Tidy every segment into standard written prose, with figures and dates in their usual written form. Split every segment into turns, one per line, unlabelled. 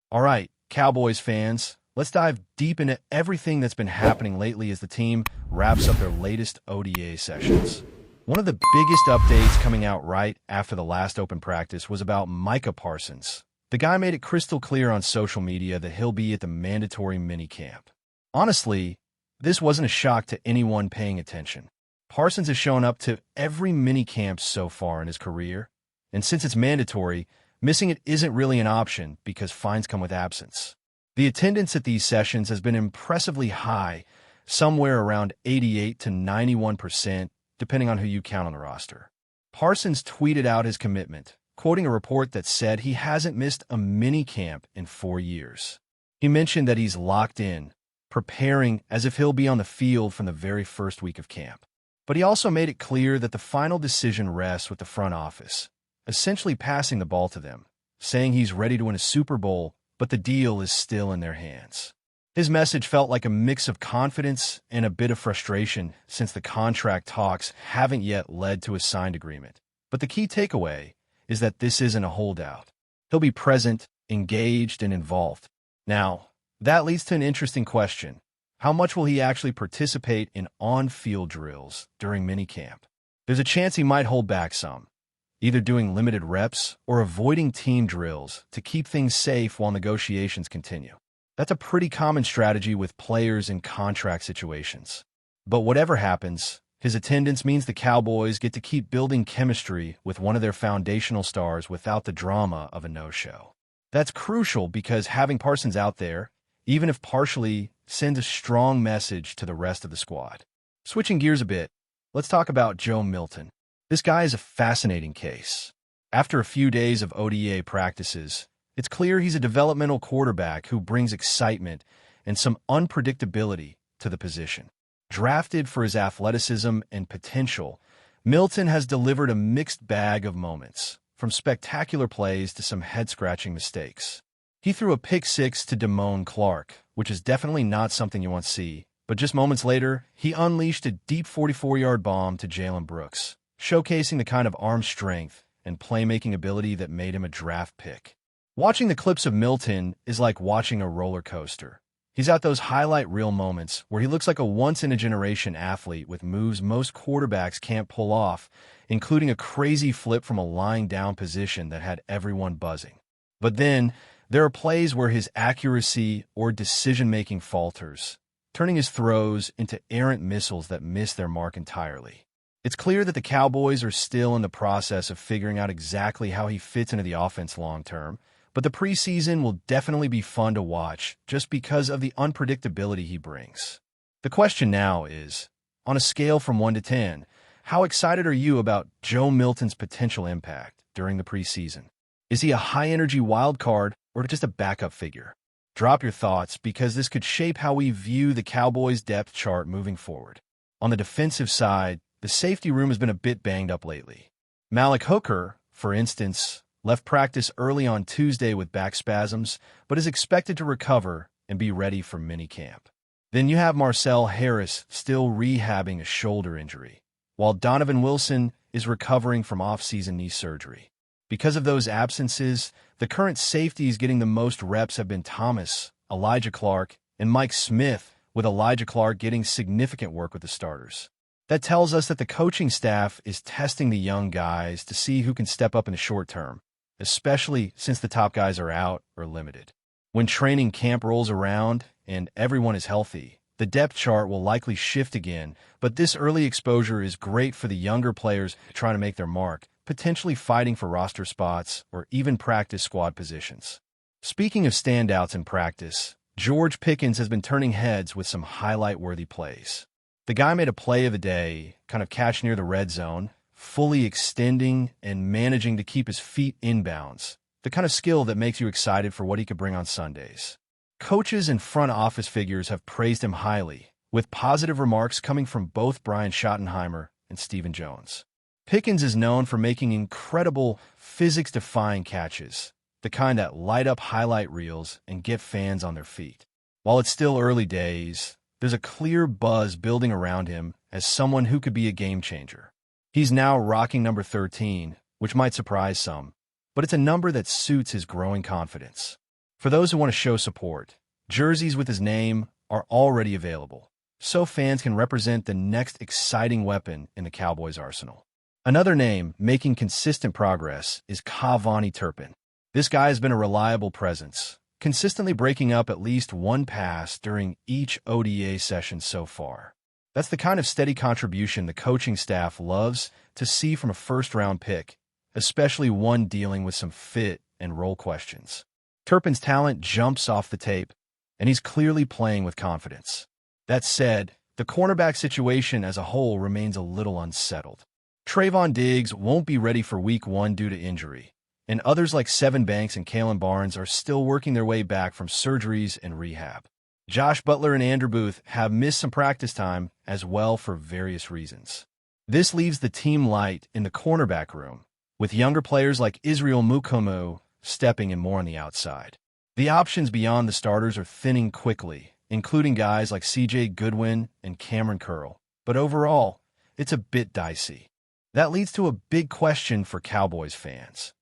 All right, Cowboys fans, let's dive deep into everything that's been happening lately as the team wraps up their latest ODA sessions. One of the biggest updates coming out right after the last open practice was about Micah Parsons. The guy made it crystal clear on social media that he'll be at the mandatory minicamp. Honestly, this wasn't a shock to anyone paying attention. Parsons has shown up to every minicamp so far in his career, and since it's mandatory, missing it isn't really an option because fines come with absence. The attendance at these sessions has been impressively high, somewhere around 88 to 91%, depending on who you count on the roster. Parsons tweeted out his commitment, quoting a report that said he hasn't missed a minicamp in 4 years. He mentioned that he's locked in, preparing as if he'll be on the field from the very first week of camp. But he also made it clear that the final decision rests with the front office, essentially passing the ball to them, saying he's ready to win a Super Bowl, but the deal is still in their hands. His message felt like a mix of confidence and a bit of frustration since the contract talks haven't yet led to a signed agreement. But the key takeaway is that this isn't a holdout. He'll be present, engaged, and involved. Now, that leads to an interesting question. How much will he actually participate in on-field drills during minicamp? There's a chance he might hold back some, either doing limited reps or avoiding team drills to keep things safe while negotiations continue. That's a pretty common strategy with players in contract situations. But whatever happens, his attendance means the Cowboys get to keep building chemistry with one of their foundational stars without the drama of a no-show. That's crucial because having Parsons out there, even if partially, sends a strong message to the rest of the squad. Switching gears a bit, let's talk about Joe Milton. This guy is a fascinating case. After a few days of ODA practices, it's clear he's a developmental quarterback who brings excitement and some unpredictability to the position. Drafted for his athleticism and potential, Milton has delivered a mixed bag of moments, from spectacular plays to some head-scratching mistakes. He threw a pick-six to Damone Clark, which is definitely not something you want to see, but just moments later, he unleashed a deep 44-yard bomb to Jalen Brooks, showcasing the kind of arm strength and playmaking ability that made him a draft pick. Watching the clips of Milton is like watching a roller coaster. He's at those highlight reel moments where he looks like a once-in-a-generation athlete with moves most quarterbacks can't pull off, including a crazy flip from a lying down position that had everyone buzzing. But then, there are plays where his accuracy or decision-making falters, turning his throws into errant missiles that miss their mark entirely. It's clear that the Cowboys are still in the process of figuring out exactly how he fits into the offense long-term, but the preseason will definitely be fun to watch just because of the unpredictability he brings. The question now is, on a scale from 1 to 10, how excited are you about Joe Milton's potential impact during the preseason? Is he a high-energy wild card or just a backup figure? Drop your thoughts because this could shape how we view the Cowboys' depth chart moving forward. On the defensive side, the safety room has been a bit banged up lately. Malik Hooker, for instance, left practice early on Tuesday with back spasms, but is expected to recover and be ready for minicamp. Then you have Marcel Harris still rehabbing a shoulder injury, while Donovan Wilson is recovering from off-season knee surgery. Because of those absences, the current safeties getting the most reps have been Thomas, Elijah Clark, and Mike Smith, with Elijah Clark getting significant work with the starters. That tells us that the coaching staff is testing the young guys to see who can step up in the short term, especially since the top guys are out or limited. When training camp rolls around and everyone is healthy, the depth chart will likely shift again, but this early exposure is great for the younger players trying to make their mark, potentially fighting for roster spots or even practice squad positions. Speaking of standouts in practice, George Pickens has been turning heads with some highlight-worthy plays. The guy made a play of the day, kind of catch near the red zone, fully extending and managing to keep his feet inbounds, the kind of skill that makes you excited for what he could bring on Sundays. Coaches and front office figures have praised him highly, with positive remarks coming from both Brian Schottenheimer and Stephen Jones. Pickens is known for making incredible, physics-defying catches, the kind that light up highlight reels and get fans on their feet. While it's still early days, there's a clear buzz building around him as someone who could be a game-changer. He's now rocking number 13, which might surprise some, but it's a number that suits his growing confidence. For those who want to show support, jerseys with his name are already available, so fans can represent the next exciting weapon in the Cowboys' arsenal. Another name making consistent progress is Cavani Turpin. This guy has been a reliable presence, consistently breaking up at least one pass during each ODA session so far. That's the kind of steady contribution the coaching staff loves to see from a first-round pick, especially one dealing with some fit and role questions. Turpin's talent jumps off the tape, and he's clearly playing with confidence. That said, the cornerback situation as a whole remains a little unsettled. Trayvon Diggs won't be ready for Week 1 due to injury, and others like Sevyn Banks and Kalen Barnes are still working their way back from surgeries and rehab. Josh Butler and Andrew Booth have missed some practice time as well for various reasons. This leaves the team light in the cornerback room, with younger players like Israel Mukuamu stepping in more on the outside. The options beyond the starters are thinning quickly, including guys like CJ Goodwin and Cameron Curl, but overall, it's a bit dicey. That leads to a big question for Cowboys fans.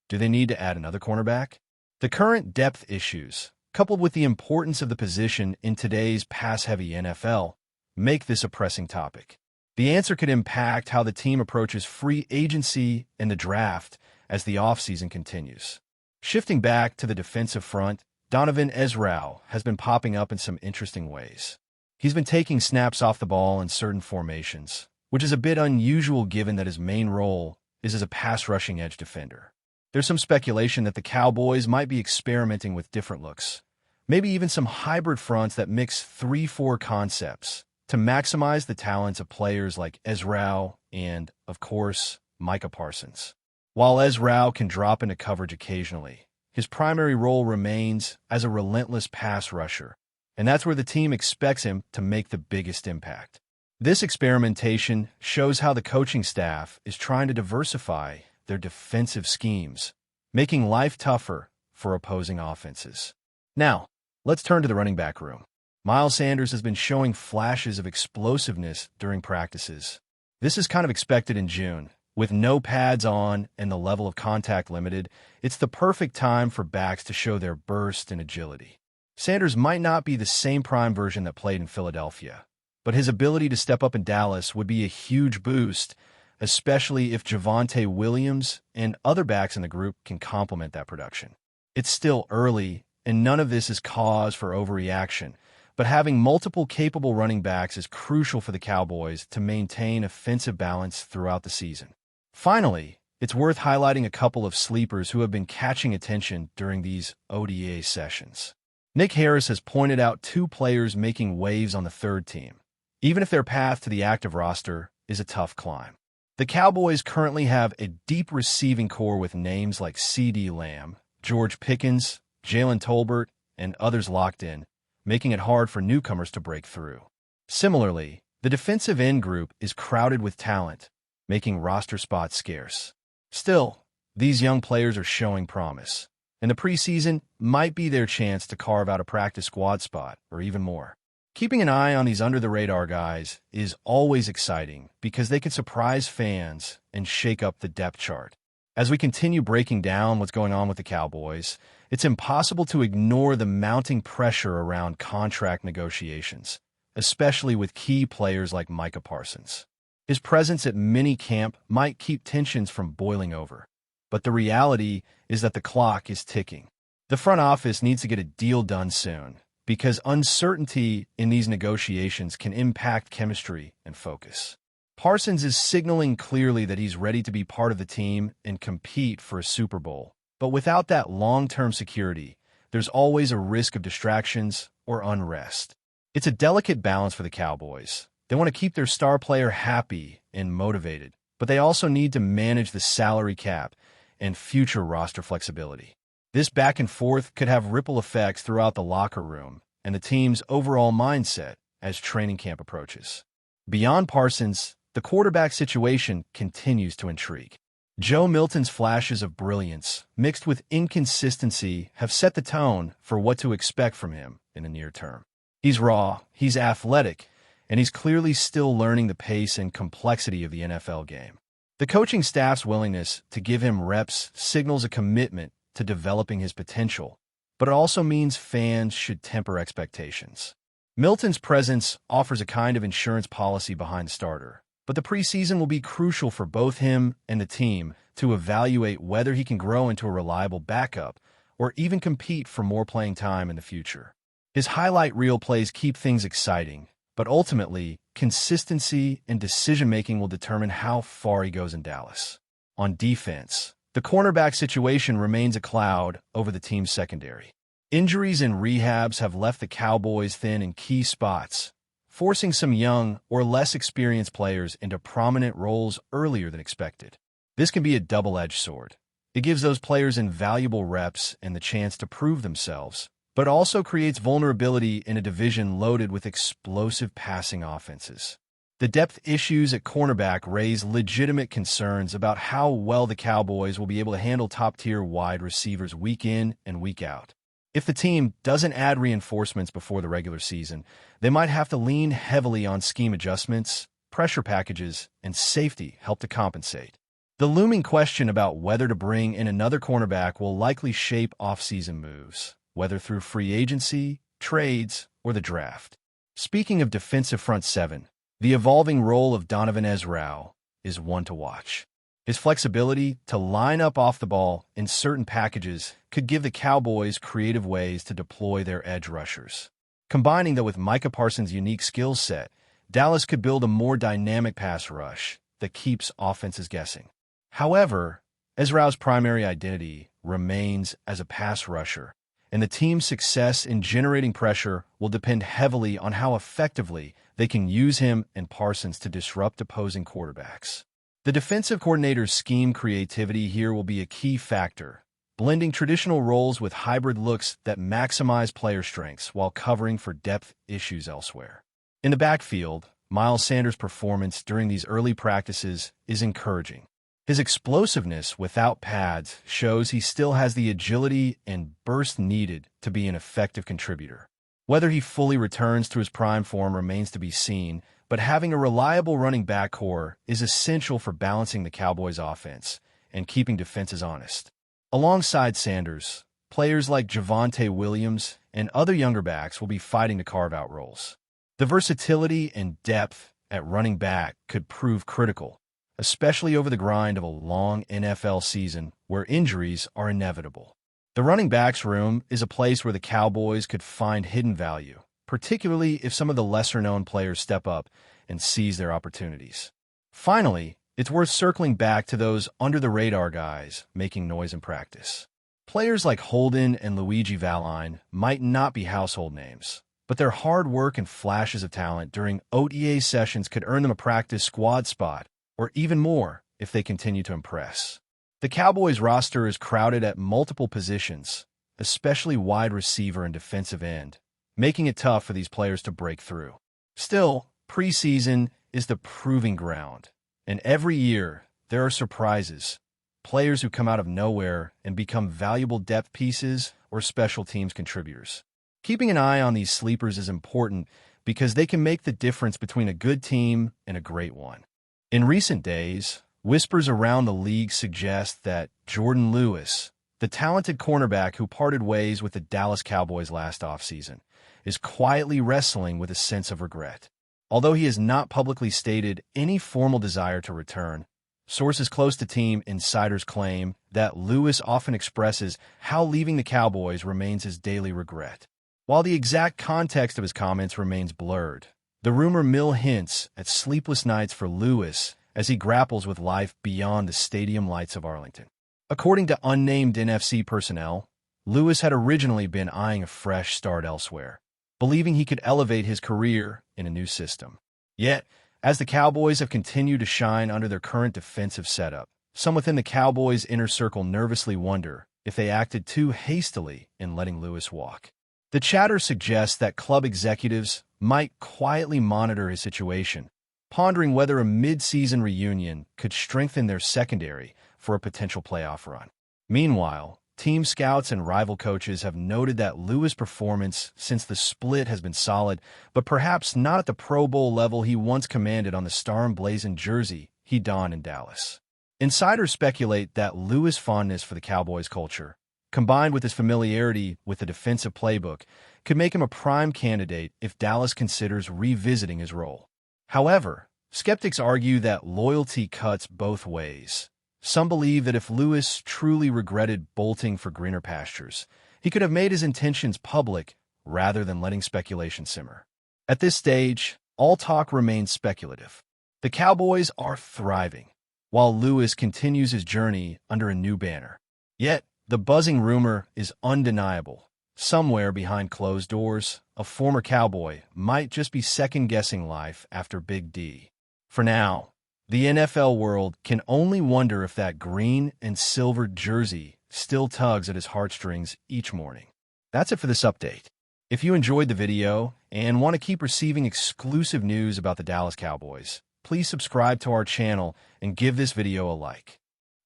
Do they need to add another cornerback? The current depth issues, coupled with the importance of the position in today's pass-heavy NFL, make this a pressing topic. The answer could impact how the team approaches free agency and the draft as the offseason continues. Shifting back to the defensive front, Donovan Ezra has been popping up in some interesting ways. He's been taking snaps off the ball in certain formations, which is a bit unusual given that his main role is as a pass-rushing edge defender. There's some speculation that the Cowboys might be experimenting with different looks, maybe even some hybrid fronts that mix 3-4 concepts to maximize the talents of players like Ezra and, of course, Micah Parsons. While Ezra can drop into coverage occasionally, his primary role remains as a relentless pass rusher, and that's where the team expects him to make the biggest impact. This experimentation shows how the coaching staff is trying to diversify their defensive schemes, making life tougher for opposing offenses. Now, let's turn to the running back room. Miles Sanders has been showing flashes of explosiveness during practices. This is kind of expected in June. With no pads on and the level of contact limited, it's the perfect time for backs to show their burst and agility. Sanders might not be the same prime version that played in Philadelphia, but his ability to step up in Dallas would be a huge boost, especially if Javonte Williams and other backs in the group can complement that production. It's still early, and none of this is cause for overreaction, but having multiple capable running backs is crucial for the Cowboys to maintain offensive balance throughout the season. Finally, it's worth highlighting a couple of sleepers who have been catching attention during these ODA sessions. Nick Harris has pointed out two players making waves on the third team, even if their path to the active roster is a tough climb. The Cowboys currently have a deep receiving core with names like CeeDee Lamb, George Pickens, Jalen Tolbert, and others locked in, making it hard for newcomers to break through. Similarly, the defensive end group is crowded with talent, making roster spots scarce. Still, these young players are showing promise, and the preseason might be their chance to carve out a practice squad spot or even more. Keeping an eye on these under-the-radar guys is always exciting because they can surprise fans and shake up the depth chart. As we continue breaking down what's going on with the Cowboys, it's impossible to ignore the mounting pressure around contract negotiations, especially with key players like Micah Parsons. His presence at mini-camp might keep tensions from boiling over, but the reality is that the clock is ticking. The front office needs to get a deal done soon, because uncertainty in these negotiations can impact chemistry and focus. Parsons is signaling clearly that he's ready to be part of the team and compete for a Super Bowl. But without that long-term security, there's always a risk of distractions or unrest. It's a delicate balance for the Cowboys. They want to keep their star player happy and motivated, but they also need to manage the salary cap and future roster flexibility. This back and forth could have ripple effects throughout the locker room and the team's overall mindset as training camp approaches. Beyond Parsons, the quarterback situation continues to intrigue. Joe Milton's flashes of brilliance, mixed with inconsistency, have set the tone for what to expect from him in the near term. He's raw, he's athletic, and he's clearly still learning the pace and complexity of the NFL game. The coaching staff's willingness to give him reps signals a commitment to developing his potential, but it also means fans should temper expectations. Milton's presence offers a kind of insurance policy behind the starter, but the preseason will be crucial for both him and the team to evaluate whether he can grow into a reliable backup or even compete for more playing time in the future. His highlight reel plays keep things exciting, but ultimately, consistency and decision-making will determine how far he goes in Dallas. On defense, the cornerback situation remains a cloud over the team's secondary. Injuries and rehabs have left the Cowboys thin in key spots, forcing some young or less experienced players into prominent roles earlier than expected. This can be a double-edged sword. It gives those players invaluable reps and the chance to prove themselves, but also creates vulnerability in a division loaded with explosive passing offenses. The depth issues at cornerback raise legitimate concerns about how well the Cowboys will be able to handle top-tier wide receivers week in and week out. If the team doesn't add reinforcements before the regular season, they might have to lean heavily on scheme adjustments, pressure packages, and safety help to compensate. The looming question about whether to bring in another cornerback will likely shape off-season moves, whether through free agency, trades, or the draft. Speaking of defensive front seven, the evolving role of Donovan Ezra is one to watch. His flexibility to line up off the ball in certain packages could give the Cowboys creative ways to deploy their edge rushers. Combining that with Micah Parsons' unique skill set, Dallas could build a more dynamic pass rush that keeps offenses guessing. However, Ezra's primary identity remains as a pass rusher, and the team's success in generating pressure will depend heavily on how effectively they can use him and Parsons to disrupt opposing quarterbacks. The defensive coordinator's scheme creativity here will be a key factor, blending traditional roles with hybrid looks that maximize player strengths while covering for depth issues elsewhere. In the backfield, Miles Sanders' performance during these early practices is encouraging. His explosiveness without pads shows he still has the agility and burst needed to be an effective contributor. Whether he fully returns to his prime form remains to be seen, but having a reliable running back core is essential for balancing the Cowboys' offense and keeping defenses honest. Alongside Sanders, players like Javonte Williams and other younger backs will be fighting to carve out roles. The versatility and depth at running back could prove critical, especially over the grind of a long NFL season where injuries are inevitable. The running backs room is a place where the Cowboys could find hidden value, particularly if some of the lesser-known players step up and seize their opportunities. Finally, it's worth circling back to those under-the-radar guys making noise in practice. Players like Holden and Luigi Valline might not be household names, but their hard work and flashes of talent during OTA sessions could earn them a practice squad spot, or even more if they continue to impress. The Cowboys roster is crowded at multiple positions, especially wide receiver and defensive end, making it tough for these players to break through. Still, preseason is the proving ground, and every year there are surprises, players who come out of nowhere and become valuable depth pieces or special teams contributors. Keeping an eye on these sleepers is important because they can make the difference between a good team and a great one. In recent days, whispers around the league suggest that Jourdan Lewis, the talented cornerback who parted ways with the Dallas Cowboys last offseason, is quietly wrestling with a sense of regret. Although he has not publicly stated any formal desire to return, sources close to team insiders claim that Lewis often expresses how leaving the Cowboys remains his daily regret. While the exact context of his comments remains blurred, the rumor mill hints at sleepless nights for Lewis as he grapples with life beyond the stadium lights of Arlington. According to unnamed NFC personnel, Lewis had originally been eyeing a fresh start elsewhere, believing he could elevate his career in a new system. Yet, as the Cowboys have continued to shine under their current defensive setup, some within the Cowboys' inner circle nervously wonder if they acted too hastily in letting Lewis walk. The chatter suggests that club executives might quietly monitor his situation, pondering whether a mid-season reunion could strengthen their secondary for a potential playoff run. Meanwhile, team scouts and rival coaches have noted that Lewis' performance since the split has been solid, but perhaps not at the Pro Bowl level he once commanded on the star-emblazoned jersey he donned in Dallas. Insiders speculate that Lewis' fondness for the Cowboys culture, combined with his familiarity with the defensive playbook, could make him a prime candidate if Dallas considers revisiting his role. However, skeptics argue that loyalty cuts both ways. Some believe that if Lewis truly regretted bolting for greener pastures, he could have made his intentions public rather than letting speculation simmer. At this stage, all talk remains speculative. The Cowboys are thriving, while Lewis continues his journey under a new banner. Yet, the buzzing rumor is undeniable. Somewhere behind closed doors, a former Cowboy might just be second-guessing life after Big D. For now, the NFL world can only wonder if that green and silver jersey still tugs at his heartstrings each morning. That's it for this update. If you enjoyed the video and want to keep receiving exclusive news about the Dallas Cowboys, please subscribe to our channel and give this video a like.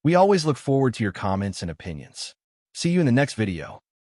We always look forward to your comments and opinions. See you in the next video.